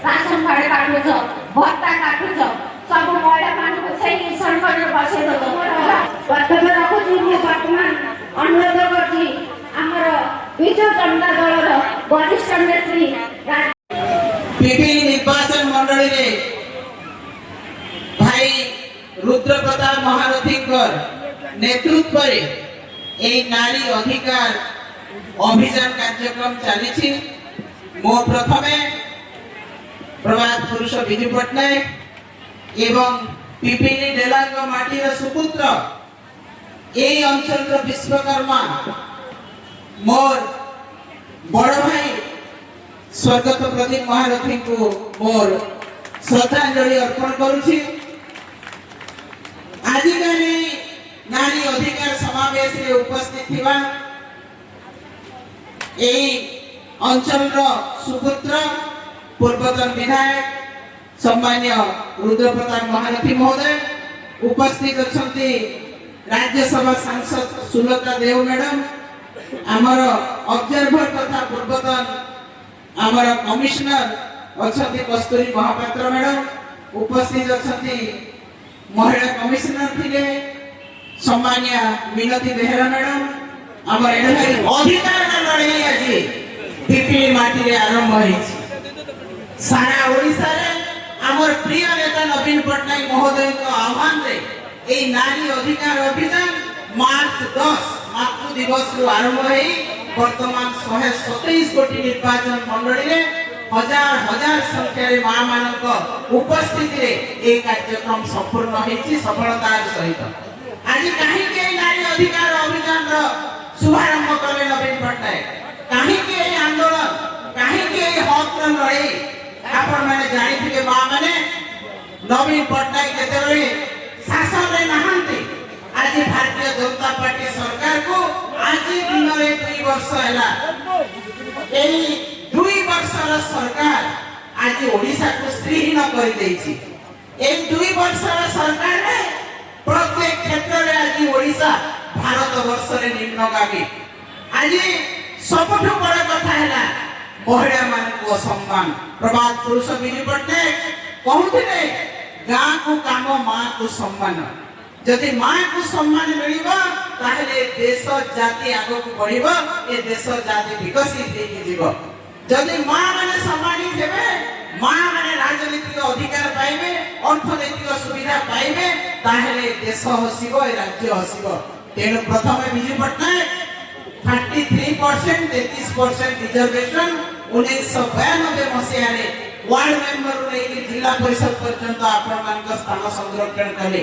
Ration card काटुछ भत्ता काटुछ सब महिला मानक चाहिँ सरकारले बसेको छ वर्तमान रखुछु म वर्तमान अनुरोध गर्छु हाम्रो विजय जनता दलर वरिष्ठ नेत्री पिपिली निर्वाचन मंडली रे भाई रुद्र प्रताप महारथीकर नेतृत्व रे ए नारी अधिकार अभियान कार्यक्रम चली मो प्रथमे प्रभात पुरुष विजु पट्टनायक एवं पिपिली डेलांग माटीर सुपुत्र ए अंचल विश्वकर्मा मोर बड़ भाई स्वर्गत प्रदीप महारथी को मोर श्रद्धांजलि अर्पण करुछि। आजिकाली नारी अधिकार समावेश रे उपस्थित थिबा एई अंचल सुपुत्र पूर्वतन विधायक सम्मान्य रुद्र प्रताप महारथी महोदय उपस्थित अछंती राज्यसभा सांसद सुलता देव मैडम आमर ऑब्जर्वर तथा पूर्वतन आमर कमिश्नर अछंती कस्तूरी महापात्र मैडम उपस्थित अछंती महिला कमिश्नर थिले सम्मान्य मिनती बेहेरा मैडम आमर एढाई अधिकार लड़ाई आज पिपिली माटी रे आरंभ होइछि। सारा ओडिसा रे आमर प्रिय नेता नवीन पट्टनायक महोदय को आह्वान रे ए नारी अधिकार अभियान मार्च 10 मातृ दिवस रु आरंभ होई वर्तमान 127 कोटी निर्वाचन मंडली रे हजार हजार संख्या रे मां मानक उपस्थिति रे ए कार्यक्रम संपूर्ण होइछि सफलतार सहित। आज काहे के नारी अधिकार अभियान रो शुभारंभ कले नवीन पट्टनायक काहे के आंदोलन काहे के हक रो लड़ाई आपण माने जानि थिबे मां माने नवीन पट्टनायक जेतेबेले शासन रे नहंती आज भारतीय जनता पार्टी सरकार को आज दिन रे 2 वर्ष हैला एई 2 वर्षर सरकार आज ओडिसा को श्रीहीन कर देछि। एई 2 वर्षर सरकार रे प्रत्येक क्षेत्र रे आज ओडिसा भारत वर्ष रे निम्नगामी आज सबठु बड़ कथा हैला महिला मान को सम्मान प्रभात पुरुष विजु पट्टनायक कहउथिले गां को काम मां को सम्मान जदि मां को सम्मान मिलिबा ताहले देश जाति आगो को बढ़िबा ए देश जाति विकसित हेकि जीवो जदि मां माने सम्मानित हेबे मां माने राजनीतिक अधिकार पाइबे अर्थनैतिक सुविधा पाइबे ताहले देश हसिबो ए राज्य हसिबो। तेनु प्रथमे विजु पट्टनायक 33% 33% रिजर्वेशन 1992 मसिया रे वार्ड मेंबर रे जिला परिषद पर्यंत आपण मान स्थान संरक्षण कले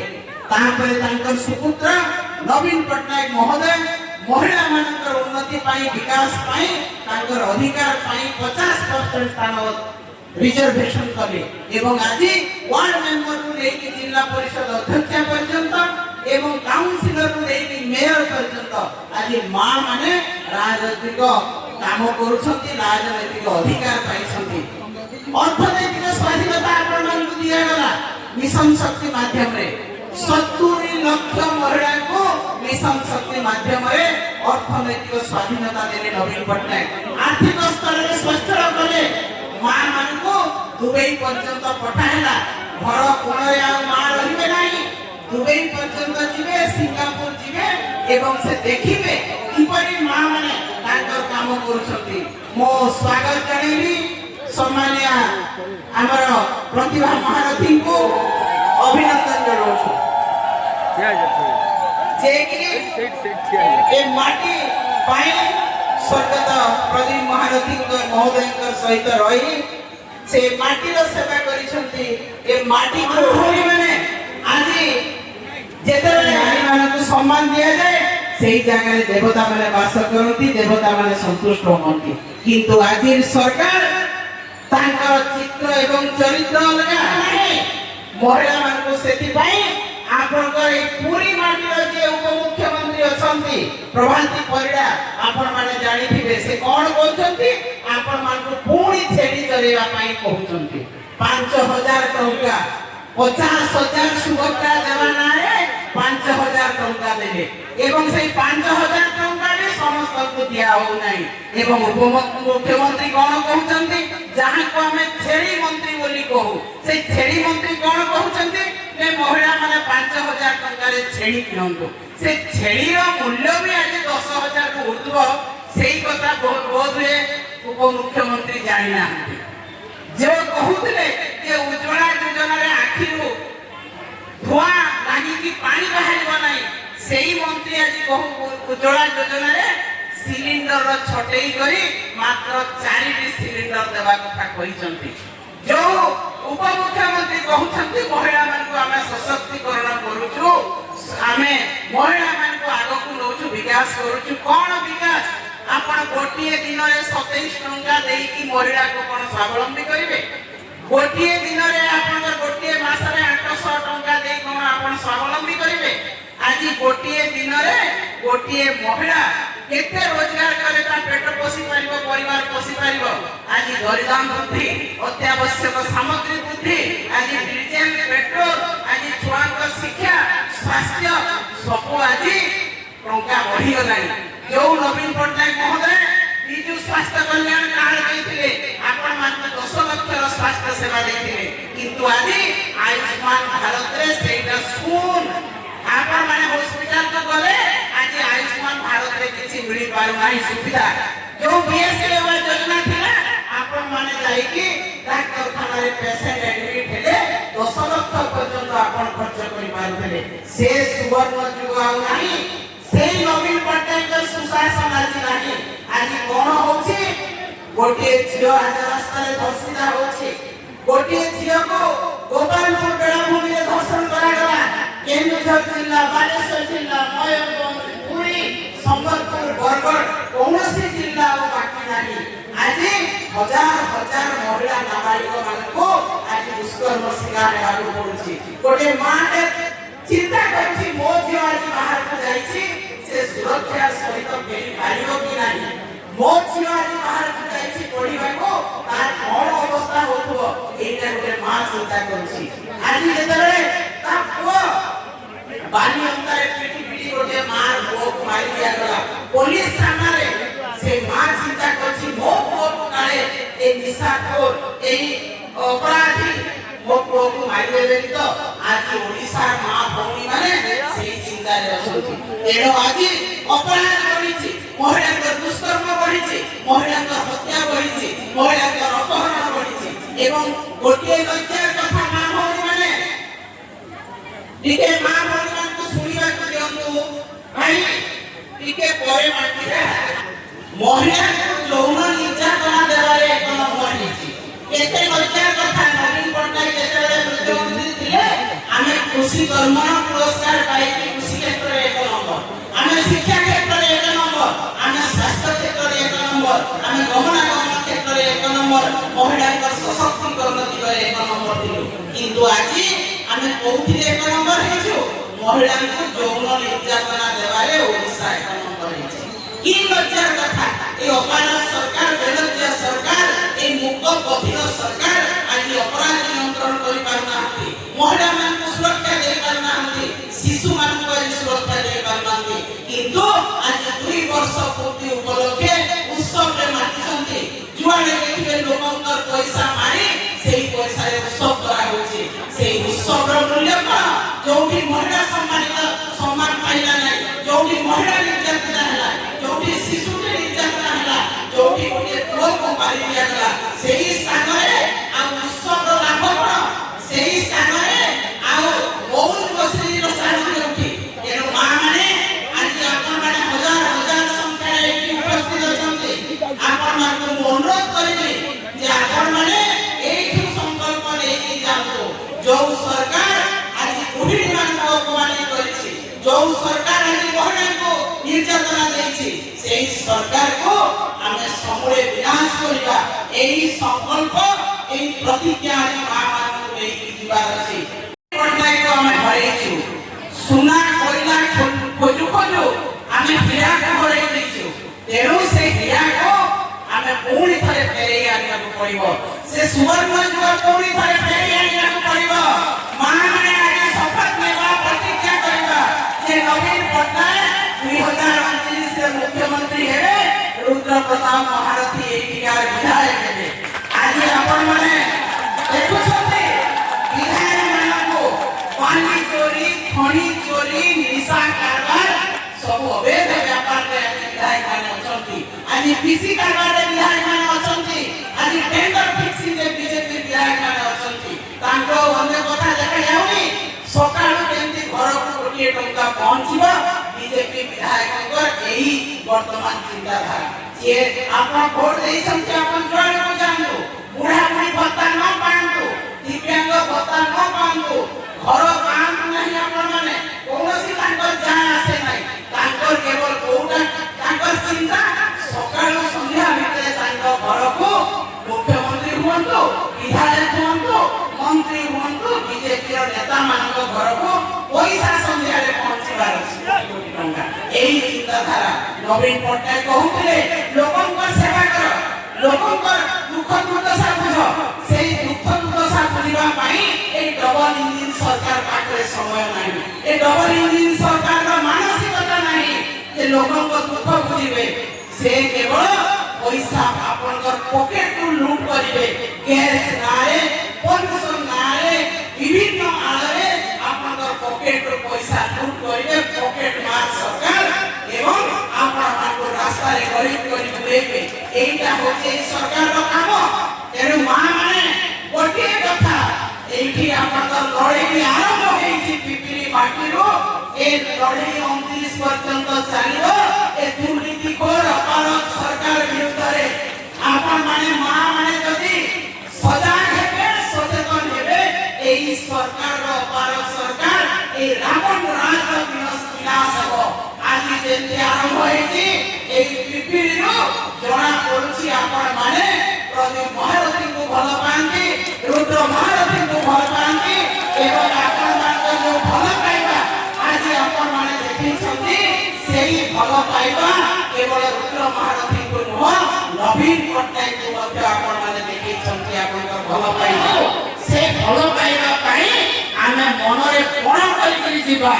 तापर तांकर सुपुत्र नवीन पट्टनायक महोदय महिला मानकर उन्नति पाई विकास पाई तांकर अधिकार पाई 50% स्थान रिजर्वेशन कले एवं आज वार्ड मेंबर रे लेके जिला परिषद अध्यक्ष पर्यंत एवं काउंसिलर रे लेके मेयर पर्यंत आज मां माने राजनीतिक काम करूछंती राजनीतिक अधिकार पाइछंती। अर्थनैतिक स्वाधीनता आपण मान दिया गला मिशन शक्ति माध्यम रे 70 लाख महिला को मिशन शक्ति माध्यम रे अर्थनैतिक स्वाधीनता देले नवीन पट्टनायक आर्थिक स्तर रे स्वस्थ कले मां मान को दुबई पर्यंत पठाइला घर कोण रे आ मां रहिबे नाही दुबई पर्यंत जिवे सिंगापुर जिवे एवं से देखिबे किपरि मां माने तांकर काम करूछंती। मो स्वागत जणेली सम्मानिया आमर प्रतिभा महारथी को अभिनंदन जनाऊँ जे कि ए माटी पाई स्वर्गत प्रदीप महारथी महोदय सहित रही से माटीर सेवा करिसंती ए माटी को होली माने आज जेतेबेले आनी मानकु सम्मान दिया जाए सेही जगह देवता माने वास करती देवता माने संतुष्ट होती किंतु आज सरकार तांकर चित्र एवं चरित्र अलगा नाही महिला मानकु सेति पाई आपनकर पूरी माटीर जे उपमुख्यमंत्री अछंती प्रभांती परिडा आपण माने जानि थिबे से कोन कहउछंती आपण मानकु पूरी छेड़ी चलेवा पाई कहउछंती 5000 टंका 50,000 सुभद्रा देवा नारे 5,000 टंका देबे एवं से 5,000 टंका भी समस्त को दिया हो नाही एवं उपमुख्यमंत्री कोन कहउछंती जहां को हमें छेड़ी मंत्री बोली कहू से छेड़ी मंत्री कोन कहउछंती ने महिला माने 5,000 टंका रे छेड़ी किनंतु से छेड़ी रो मूल्य भी आज 10,000 को उठबो सेही कथा बहुत रे उपमुख्यमंत्री जानि नाहंती जो कहउतले जे उज्ज्वला योजना रे आखिरु धुआं लागि कि पानी बाहरिबो नाही सेही मंत्री आज कहू उज्ज्वला योजना रे सिलिंडर रो छटेई करी मात्र 4टी सिलिंडर देबा कथा कहिसंती जो उपमुख्यमंत्री कहउछंती महिला मानकु आमे सशक्तिकरण करूछु आमे महिला मानकु आगकु नउछु विकास करूछु कोन विकास आपण गोटिए दिन रे 27 टंका देई कि महिला को कोन स्वावलंबी करिवे गोटिए दिन रे आपण गोटिए मास रे 800 टंका देई कोन आपण स्वावलंबी करिवे आज गोटिए दिन रे गोटिए महिला केते रोजगार करे ता पेट पोषी परिबो परिवार पोषी परिबो आज दरिदाम वृद्धि अत्यावश्यक सामग्री वृद्धि आज डीजल पेट्रोल आज छुआंक शिक्षा स्वास्थ्य सब आज टंका बढ़ी गलानी जो नवीन पटनायक महोदय बिजु स्वास्थ्य कल्याण कार्ड देथिले आपण मात्र 10 लाख रो स्वास्थ्य सेवा देथिले किंतु आज आयुष्मान भारत रे सेटा सुन आपण माने हॉस्पिटल को गले आज आयुष्मान भारत रे किछि मिली पारु नाही सुविधा जो बीएसएवाई योजना थिला आपण माने जाई कि डॉक्टर खाना रे पेशेंट एडमिट हेले 10 लाख पर्यंत आपण खर्च करि पारुथिले से सुवर्ण जुग आउ नाही सेही नवीन पटनायक सुशासन आज नाही आज कोन होछि गोटे झियो आज रास्ता रे धर्षिता होछि गोटे झियो को गोपालपुर बेलाभूमि रे धर्षण करा गला केन्दुझर जिल्ला बालेश्वर जिल्ला मयूरभंज पुरी संबलपुर बरगढ़ कौनसी जिल्ला बाकी नाही आज हजार हजार महिला नाबालिक मानको आज दुष्कर्म शिकार हेबाक पड़ुछि गोटे मां के चिंता करछि मो झियो आज बाहर को जाईछि से सुरक्षा सहित फेरी पारिबो कि नाही मो झियो आज बाहर को जाईछि पढिबा को तार कोन अवस्था होथबो एटा गोटे मां चिंता करछि आज जेतरे ता पुओ बाली अंतरे पिटी गोटे मार पुओ को मारि दिया गला पुलिस थाना रे से मां चिंता करछि मो पुओ को काले ए निशाखोर ए अपराधी मो पुओ को मारि देबेनी तो आज ओडिसा मां भौणी माने सेही चिंता रे अछंती एनो आज अपराध करिछि महिला के दुष्कर्म करिछि महिला के हत्या करिछि महिला के अपहरण करिछि एवं गोटे लज्जार कथा मां भौणी माने टिके मां भौणी मान को सुनिबा को दियंतु भाई टिके परे माटिरा महिला को यौन निर्यातना देवारे एक नंबर हिछि केते लज्जार कथा नवीन पटनायक जेतेबेले मुख्यमंत्री थिले आमे कृषि कर्म पुरस्कार पाई कृषि क्षेत्र रे एक नंबर आमे शिक्षा क्षेत्र रे एक नंबर आमे स्वास्थ्य क्षेत्र रे एक नंबर आमे गमनागमन क्षेत्र रे एक नंबर महिला का सशक्तिकरण दिगरे एक नंबर थिलु किंतु आज आमे कोथि एक नंबर हिछु महिला को यौन निर्यातना देवारे ओडिसा एक नंबर हिछि की लज्जार कथा ए अपार सरकार बेलज्जा सरकार ए मुक्त बधिर सरकार आज अपराध नियंत्रण करि पारनांती महिला मान को सुरक्षा दे पारनांती शिशु मान को सुरक्षा दे पारनांती किंतु आज 2 वर्ष पूर्ति उपलक्षे उत्सव रे माटिसंती जुआले देखिबे लोकंकर पैसा मारी सेही पैसा रे उत्सव करा होछि सेही उत्सव रो मूल्य कोन जोठी महिला सम्मान पाइला नै जोठी महिला निर्यातना हला जोठी शिशु निर्यातना हला जोठी गोटे पुओ को ମାରି ଦିଆଗଲା ସେହି ସ୍ଥାନରେ ଆଉ ଉତ୍ସବର ଲାଭ କ'ଣ ସେହି ସ୍ଥାନରେ ଆଉ ବହୁତ ବସିର ସ୍ଥାନ କେଉଁଠି ତେଣୁ ମା ମାନେ ଆଜି ଆପଣମାନେ ହଜାର ହଜାର ସଂଖ୍ୟାରେ ଏଠି ଉପସ୍ଥିତ ଅଛନ୍ତି ଆପଣମାନଙ୍କୁ ମୁଁ ଅନୁରୋଧ କରିବି ଯେ ଆପଣମାନେ ଏଇଠୁ ସଂକଳ୍ପ ନେଇକି ଯାଆନ୍ତୁ ଯୋଉ ସରକାର ଆଜି ଗୃହିଣୀମାନଙ୍କୁ ଅପମାନିତ କରିଛି ଯୋଉ ସରକାର ଆଜି ମହିଳାଙ୍କୁ ନିର୍ଯାତନା ଦେଇଛି ସେହି ସରକାରକୁ ଆମେ ସମୂଳେ ବିନାଶ କରିବା ଏହି ସଂକଳ୍ପ ଏହି ପ୍ରତିଜ୍ଞା ଆଜି ମା ମାନଙ୍କୁ ନେଇକି ଯିବାର ଅଛି ପଟ୍ଟନାୟକ ଆମେ ହରେଇଛୁ ସୁନା କୋଇଲା ଖୋଜୁ ଖୋଜୁ ଆମେ ହୀରାକୁ ହରେଇ ଦେଇଛୁ ତେଣୁ ସେ ହୀରାକୁ ଆମେ ପୁଣି ଥରେ ଫେରେଇ ଆଣିବାକୁ ପଡ଼ିବ ସେ ସୁବର୍ଣ୍ଣ ଯୁଗ ପୁଣି ଥରେ ଫେରେଇ ଆଣିବାକୁ ପଡ଼ିବ ମା ମାନେ ଆଜି ଶପଥ ନେବା ପ୍ରତିଜ୍ଞା କରିବା ଯେ ନବୀନ ପଟ୍ଟନାୟକ 2029 ରେ ମୁଖ୍ୟମନ୍ତ୍ରୀ ହେବେ ରୁଦ୍ର ପ୍ରତାପ ମହାରଥୀ ଏଇଠିକାର ବିଧାୟକ ହେବେ ଆଜି ଆପଣମାନେ ଦେଖୁଛନ୍ତି ବିଧାୟକ ମାନଙ୍କୁ ପାଣି ଚୋରି ଖଣି ଚୋରି ନିଶା କାରବାର ସବୁ ଅବୈଧ ବ୍ୟାପାରରେ ଆଜି ବିଧାୟକ ମାନେ ଅଛନ୍ତି ଆଜି ପିସି କାରବାରରେ ବିଧାୟକ ମାନେ ଅଛନ୍ତି ଆଜି ଟେଣ୍ଡର ଫିକ୍ସିଂରେ ବିଜେପି ବିଧାୟକ ମାନେ ଅଛନ୍ତି ତାଙ୍କ ଅନ୍ୟ କଥା ଦେଖାଯାଉନି ସକାଳୁ କେମିତି ଘରକୁ ଗୋଟିଏ ଟଙ୍କା ପହଞ୍ଚିବ ବିଜେପି ବିଧାୟକଙ୍କର ଏହି ବର୍ତ୍ତମାନ ଚିନ୍ତାଧାରା ଯିଏ ଆପଣ ଭୋଟ ଦେଇଛନ୍ତି ଆପଣ ଯୁଆଡ଼କୁ ଯାଆନ୍ତୁ ବୁଢ଼ାବୁଢ଼ୀ ଭତ୍ତା ନ ପାଆନ୍ତୁ ଦିବ୍ୟାଙ୍ଗ ଭତ୍ତା ନ ପାଆନ୍ତୁ ଘର ପାଆନ୍ତୁ ନାହିଁ ଆପଣମାନେ କୌଣସି ତାଙ୍କର ଯାହା ଆସେ ନାହିଁ ତାଙ୍କର କେବଳ କୋଉଟା ତାଙ୍କର ଚିନ୍ତା ସକାଳୁ ସନ୍ଧ୍ୟା ଭିତରେ ତାଙ୍କ ଘରକୁ ମୁଖ୍ୟମନ୍ତ୍ରୀ ହୁଅନ୍ତୁ ବିଧାୟକ ହୁଅନ୍ତୁ ମନ୍ତ୍ରୀ ହୁଅନ୍ତୁ ବିଜେପିର ନେତା ମାନଙ୍କ ଘରକୁ ପଇସା ସନ୍ଧ୍ୟାରେ ପହଞ୍ଚିବାର ଅଛି କୋଟି ଟଙ୍କା ଏହି ଚିନ୍ତାଧାରା ନବୀନ ପଟ୍ଟନାୟକ କହୁଥିଲେ ଲୋକଙ୍କର ସେବା କର ଲୋକଙ୍କର ଦୁଃଖ ଦୁର୍ଦଶା ବୁଝ ସେଇ ଦୁଃଖ ଦୁର୍ଦଶା ବୁଝିବା ପାଇଁ এই ଡବଲ ଇଞ୍ଜିନ ସରକାର ପାଖରେ ସମୟ ନାହିଁ ଏ ଡବଲ ଇଞ୍ଜିନ ସରକାରର ମାନସିକତା ନାହିଁ ଯେ ଲୋକଙ୍କ ଦୁଃଖ ବୁଝିବେ ସେ କେବଳ ପଇସା ଆପଣଙ୍କର ପକେଟରୁ ଲୁଟ କରିବେ ଗ୍ୟାରେଜ ନାଁରେ ପେନସନ ନାଁରେ ବିଭିନ୍ନ ଆଳରେ ଆପଣଙ୍କର ପକେଟରୁ ପଇସା ଲୁଟ କରିବେ ପକେଟ ମାର ସରକାର ଏବଂ ଆପଣମାନଙ୍କୁ ରାସ୍ତାରେ ଗରିବ କରି ବୁଲେଇବେ এইটা হচ্ছে এই সরকারର কাମ ତେଣୁ ମା ମାନେ ଗୋଟିଏ କଥା এইଠି ଆପଣଙ୍କର ଲଢ଼େଇ ଆରମ୍ଭ ହେଇଛି ପିପିଲି ମାଟିରୁ ଏ ଲଢ଼େଇ 29 ପର୍ଯ୍ୟନ୍ତ ଚାଲିବ ଏ ଦୁର୍ନୀତିଖୋର ଅପାରଗ ସରକାର ବିରୁଦ୍ଧରେ ଆପଣମାନେ ମା ମାନେ ଯଦି ସଜାଗ ହେବେ ସଚେତନ ହେବେ এই ସରକାରର ଅପାରଗ ସରକାର এই ରାବଣ ରାଜର ବିନାଶ ହେବ ଆଜି ଯେମିତି ଆରମ୍ଭ ହେଇଛି এই ପିପିଲିରୁ ଜଣା ପଡୁଛି ଆପଣମାନେ ପ୍ରଦୀପ ମହାରଥୀଙ୍କୁ ଭଲ ପାଆନ୍ତି ରୁଦ୍ର ମହାରଥୀଙ୍କୁ ଭଲ ପାଆନ୍ତି ଏବଂ ଆପଣମାନଙ୍କ ଯୋଉ ଭଲ ପାଇବା ଆଜି ଆପଣମାନେ ଦେଖିଛନ୍ତି ସେହି ଭଲ ପାଇବା କେବଳ ରୁଦ୍ର ମହାରଥୀଙ୍କୁ ନୁହଁ ନବୀନ ପଟ୍ଟନାୟକଙ୍କୁ ମଧ୍ୟ ଆପଣମାନେ ଦେଖିଛନ୍ତି ଆପଣଙ୍କ ଭଲ ପାଇବା ସେ ଭଲ ପାଇବା ପାଇଁ ଆମେ ମନରେ ପଣ କରିକି ଯିବା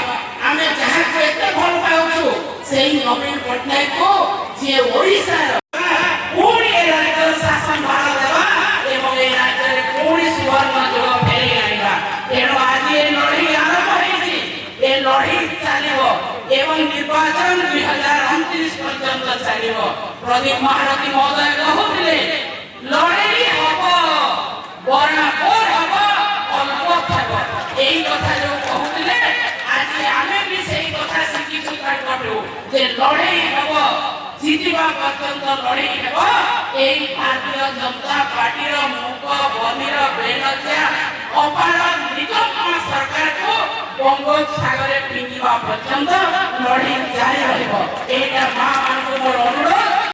ଆମେ ଯାହାକୁ ଏତେ ଭଲ ପାଉଛୁ ସେହି ନବୀନ ପଟ୍ଟନାୟକଙ୍କୁ ଯିଏ ଓଡ଼ିଶାର ପୁଣି ଏ ରାଜ୍ୟର ଶାସନ ଭାର ଦେବା ଏବଂ ଏ ରାଜ୍ୟରେ ପୁଣି ସୁବର୍ଣ୍ଣ ଯୁଗ ଫେରି ଆଣିବା ତେଣୁ ଆଜି ଏ ଲଢ଼େଇ ଆରମ୍ଭ ହେଇଛି ଏ ଲଢ଼େଇ ଚାଲିବ ଏବଂ ନିର୍ବାଚନ 2029 ପର୍ଯ୍ୟନ୍ତ ଚାଲିବ ପ୍ରଦୀପ ମହାରଥୀ ମହୋଦୟ କହୁଥିଲେ ଲଢ଼େଇ ହବ ବରାବର ହବ ଅଳ୍ପ ହେବ এই কথা ଯୋଉ କହୁଥିଲେ ଆଜି ଆମେ ବି ସେଇ କଥା ଶିଖିଛୁ ତାଙ୍କଠୁ ଯେ ଲଢ଼େଇ ହବ ଜିତିବା ପର୍ଯ୍ୟନ୍ତ ଲଢ଼େଇ ହେବ এই ଭାରତୀୟ ଜନତା ପାର୍ଟିର ମୁକ ବଧିର ବେନଜିଆ ଅପାରଗ ନିକମ୍ମ ସରକାରକୁ ବଙ୍ଗୋପସାଗରରେ ଫିଙ୍ଗିବା ପର୍ଯ୍ୟନ୍ତ ଲଢ଼େଇ ଜାରି ରହିବ ଏଇଟା ମା ମାନଙ୍କୁ ମୋର ଅନୁରୋଧ